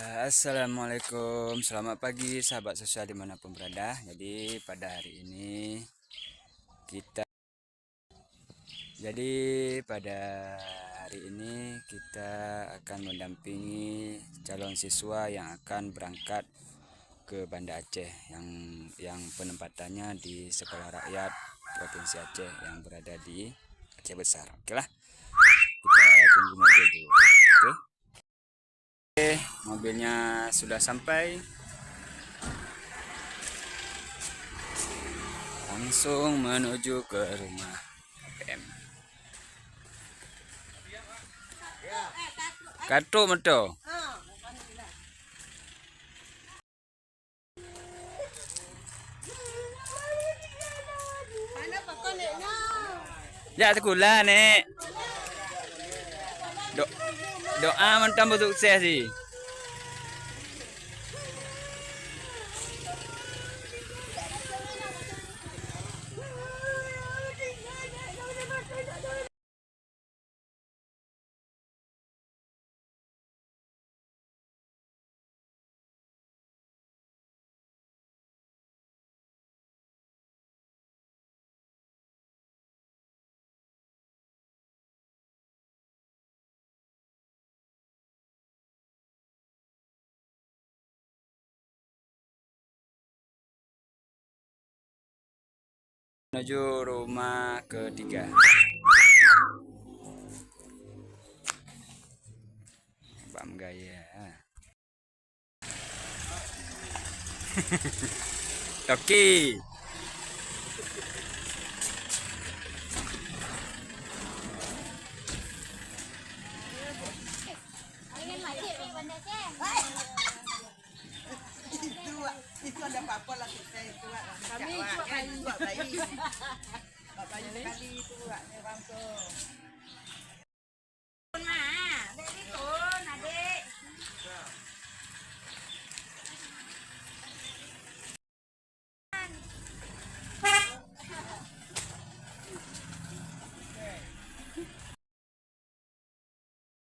Assalamualaikum, selamat pagi sahabat sosial dimanapun berada. Jadi pada hari ini kita jadi pada hari ini kita akan mendampingi calon siswa yang akan berangkat ke Banda Aceh yang penempatannya di Sekolah Rakyat Provinsi Aceh yang berada di Aceh Besar. Oke lah, kita tunggu mobil dulu. Oke. Mobilnya sudah sampai, langsung menuju ke rumah PM. Kartu meto. Ya sekolah nek. Do doa mentambah sukses sih. Menuju rumah ketiga. Bam gaya. Toki. Itu ada apa-apa lah kita itu lah. Kami buat bayi. Buat bayi sekali itu buat orang tu.